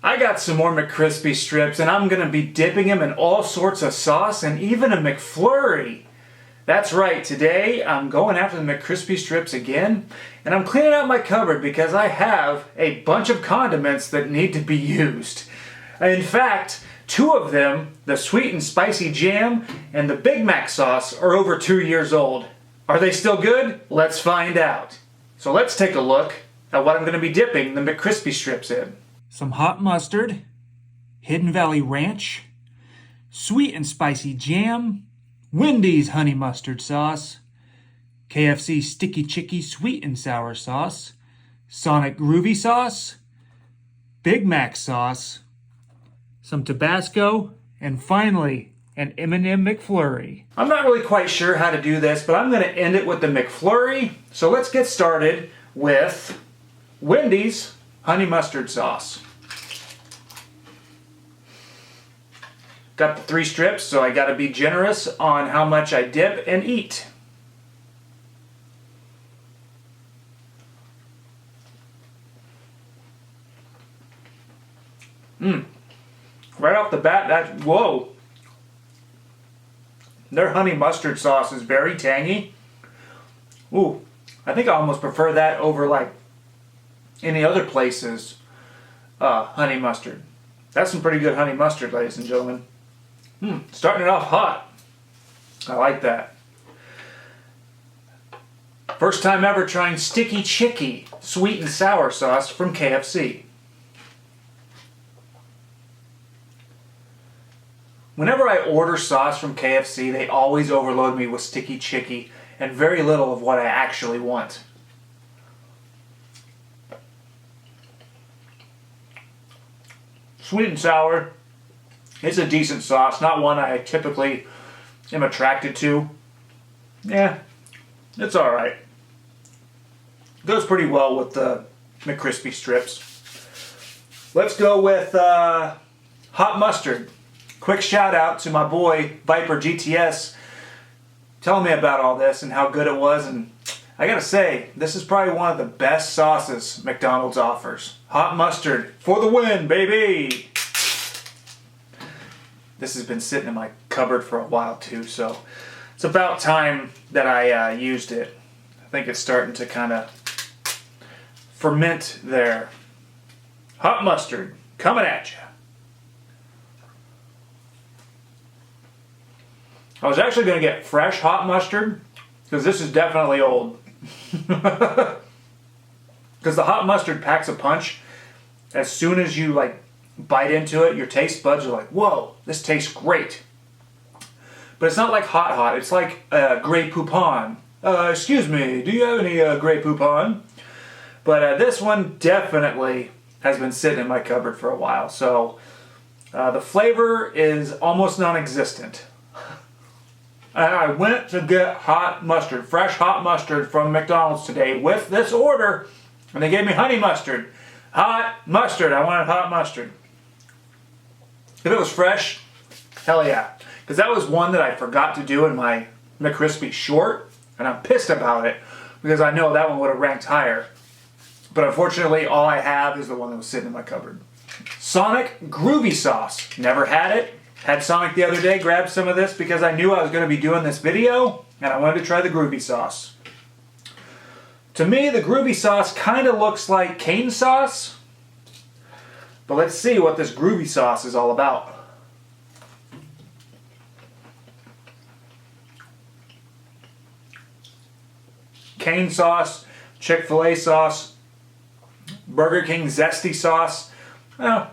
I got some more McCrispy strips and I'm going to be dipping them in all sorts of sauce and even a McFlurry. That's right, today I'm going after the McCrispy strips again and I'm cleaning out my cupboard because I have a bunch of condiments that need to be used. In fact, two of them, the sweet and spicy jam and the Big Mac sauce, are over 2 years old. Are they still good? Let's find out. So let's take a look at what I'm going to be dipping the McCrispy strips in. Some hot mustard, Hidden Valley Ranch, sweet and spicy jam, Wendy's honey mustard sauce, KFC sticky chicky sweet and sour sauce, Sonic groovy sauce, Big Mac sauce, some Tabasco, and finally, an M&M McFlurry. I'm not really quite sure how to do this, but I'm going to end it with the McFlurry. So let's get started with Wendy's honey mustard sauce. Got the 3 strips, so I got to be generous on how much I dip and eat. Right off the bat, whoa. Their honey mustard sauce is very tangy. Ooh, I think I almost prefer that over like any other place's honey mustard. That's some pretty good honey mustard, ladies and gentlemen. Starting it off hot. I like that. First time ever trying sticky chicky sweet and sour sauce from KFC. Whenever I order sauce from KFC, they always overload me with sticky chicky and very little of what I actually want. Sweet and sour. It's a decent sauce, not one I typically am attracted to. Yeah, it's alright. Goes pretty well with the McCrispy strips. Let's go with hot mustard. Quick shout out to my boy Viper GTS telling me about all this and how good it was, and I gotta say, this is probably one of the best sauces McDonald's offers. Hot mustard for the win, baby! This has been sitting in my cupboard for a while too, so it's about time that I used it. I think it's starting to kind of ferment there. Hot mustard coming at you. I was actually going to get fresh hot mustard because this is definitely old. Because the hot mustard packs a punch. As soon as you bite into it, your taste buds are like, whoa, this tastes great. But it's not like hot. It's like Grey Poupon. Excuse me, do you have any Grey Poupon? But this one definitely has been sitting in my cupboard for a while. So the flavor is almost non-existent. And I went to get hot mustard, fresh hot mustard from McDonald's today with this order, and they gave me honey mustard. Hot mustard, I wanted hot mustard. If it was fresh, hell yeah. Because that was one that I forgot to do in my McCrispy short, and I'm pissed about it because I know that one would have ranked higher. But unfortunately, all I have is the one that was sitting in my cupboard. Sonic groovy sauce. Never had it. Had Sonic the other day, grabbed some of this because I knew I was going to be doing this video, and I wanted to try the groovy sauce. To me, the groovy sauce kind of looks like cane sauce, but let's see what this groovy sauce is all about. Cane sauce, Chick-fil-A sauce, Burger King zesty sauce. Well,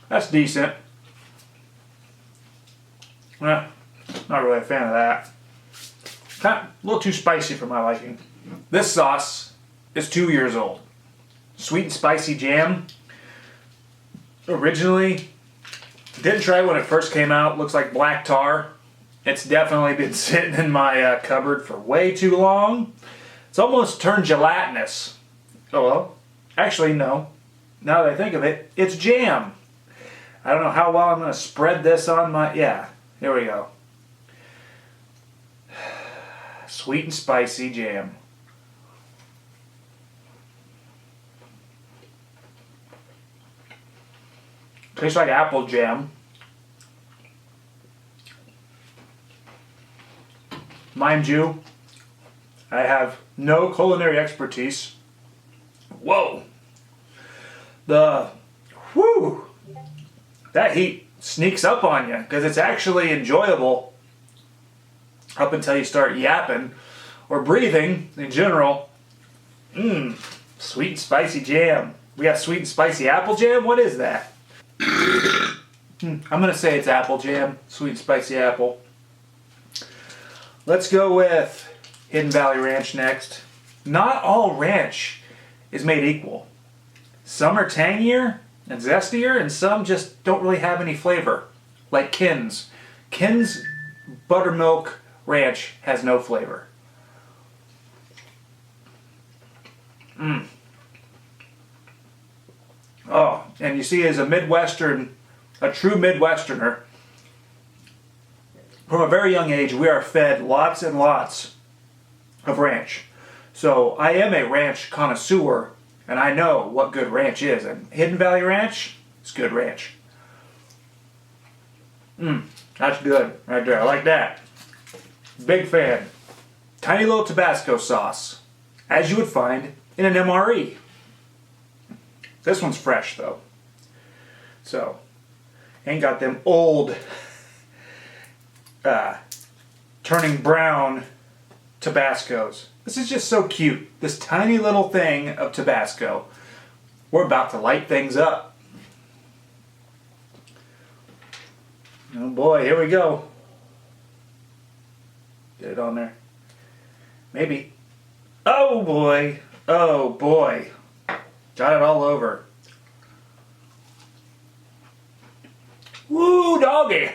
that's decent. Not really a fan of that. Kind of a little too spicy for my liking. This sauce is 2 years old. Sweet and spicy jam. Originally, didn't try it when it first came out. Looks like black tar. It's definitely been sitting in my cupboard for way too long. It's almost turned gelatinous. Oh well, actually no. Now that I think of it, it's jam. I don't know how well I'm going to spread this on my... Yeah. Here we go. Sweet and spicy jam. Tastes like apple jam. Mind you, I have no culinary expertise. Whoa! That heat sneaks up on you because it's actually enjoyable up until you start yapping or breathing in general. Sweet and spicy jam. We got sweet and spicy apple jam? What is that? I'm going to say it's apple jam. Sweet and spicy apple. Let's go with Hidden Valley Ranch next. Not all ranch is made equal. Some are tangier and zestier, and some just don't really have any flavor. Like Kin's. Kin's buttermilk ranch has no flavor. Oh, and you see, as a true Midwesterner, from a very young age, we are fed lots and lots of ranch. So I am a ranch connoisseur, and I know what good ranch is. And Hidden Valley Ranch is good ranch. That's good right there. I like that. Big fan. Tiny little Tabasco sauce, as you would find in an MRE. This one's fresh though. So, ain't got them old, turning brown Tabascos. This is just so cute. This tiny little thing of Tabasco. We're about to light things up. Oh boy, here we go. Get it on there. Maybe. Oh boy. Oh boy. Got it all over. Woo, doggy.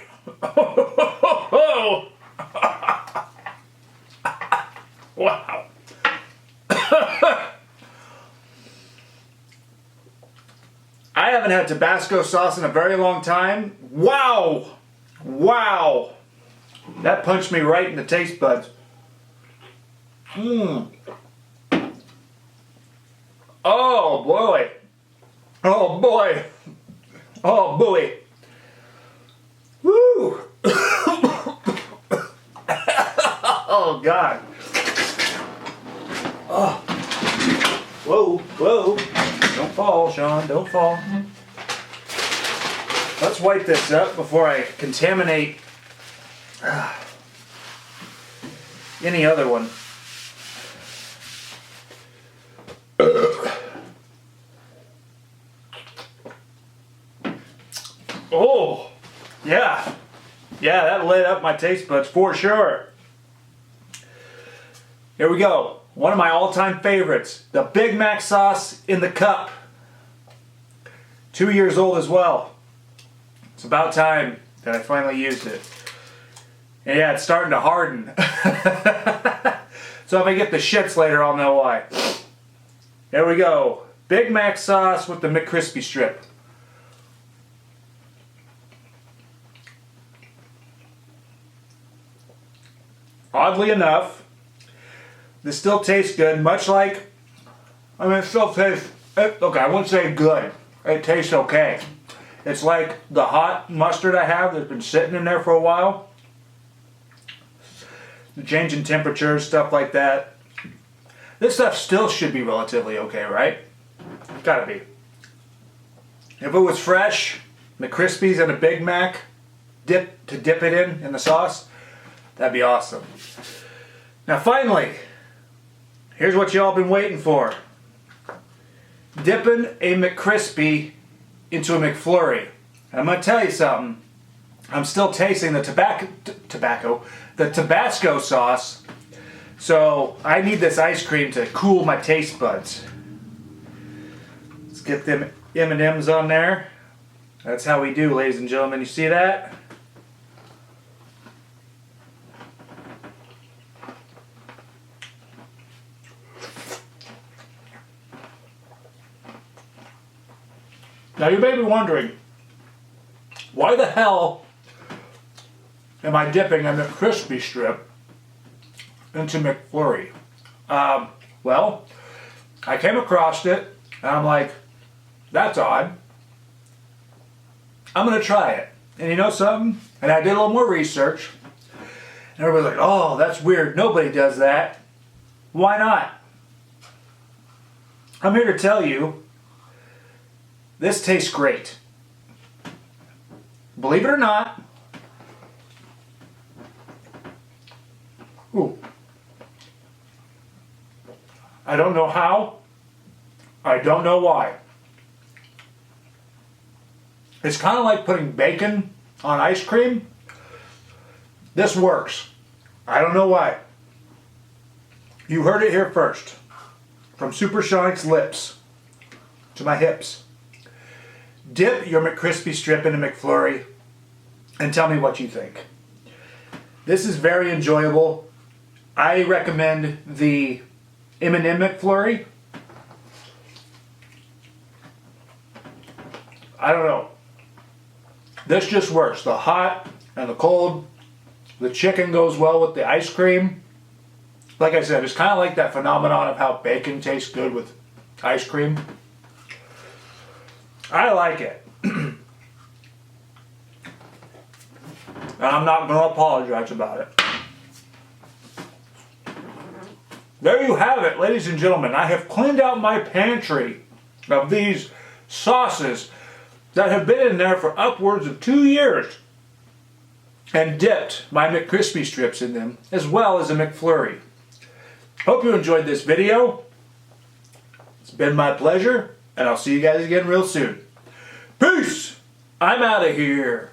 Wow. I haven't had Tabasco sauce in a very long time. Wow. Wow. That punched me right in the taste buds. Oh boy. Oh boy. Oh boy. Woo. Oh God. Oh. Whoa, whoa. Don't fall, Sean. Don't fall. Let's wipe this up before I contaminate any other one. Oh, yeah. Yeah, that lit up my taste buds for sure. Here we go. One of my all-time favorites. The Big Mac sauce in the cup. 2 years old as well. It's about time that I finally used it. And yeah, it's starting to harden. So if I get the shits later, I'll know why. There we go. Big Mac sauce with the McCrispy strip. Oddly enough, this still tastes good, much like, it still tastes, okay, I wouldn't say good. It tastes okay. It's like the hot mustard I have that's been sitting in there for a while. The change in temperature, stuff like that. This stuff still should be relatively okay, right? Gotta be. If it was fresh, McCrispies and a Big Mac, dip it in the sauce, that'd be awesome. Now finally, here's what y'all been waiting for. Dipping a McCrispy into a McFlurry. And I'm going to tell you something. I'm still tasting the Tabasco sauce. So I need this ice cream to cool my taste buds. Let's get them M&Ms on there. That's how we do, ladies and gentlemen. You see that? Now you may be wondering, why the hell am I dipping a McCrispy strip into McFlurry? Well, I came across it and I'm like, that's odd. I'm going to try it. And you know something? And I did a little more research. And everybody's like, oh, that's weird. Nobody does that. Why not? I'm here to tell you, this tastes great. Believe it or not. Ooh. I don't know how. I don't know why. It's kind of like putting bacon on ice cream. This works. I don't know why. You heard it here first. From Supersonic's lips to my hips. Dip your McCrispy strip in a McFlurry and tell me what you think. This is very enjoyable. I recommend the M&M McFlurry. I don't know. This just works. The hot and the cold. The chicken goes well with the ice cream. Like I said, it's kind of like that phenomenon of how bacon tastes good with ice cream. I like it. And I'm not going to apologize about it. There you have it, ladies and gentlemen. I have cleaned out my pantry of these sauces that have been in there for upwards of 2 years and dipped my McCrispy strips in them as well as a McFlurry. Hope you enjoyed this video. It's been my pleasure, and I'll see you guys again real soon. Peace! I'm out of here.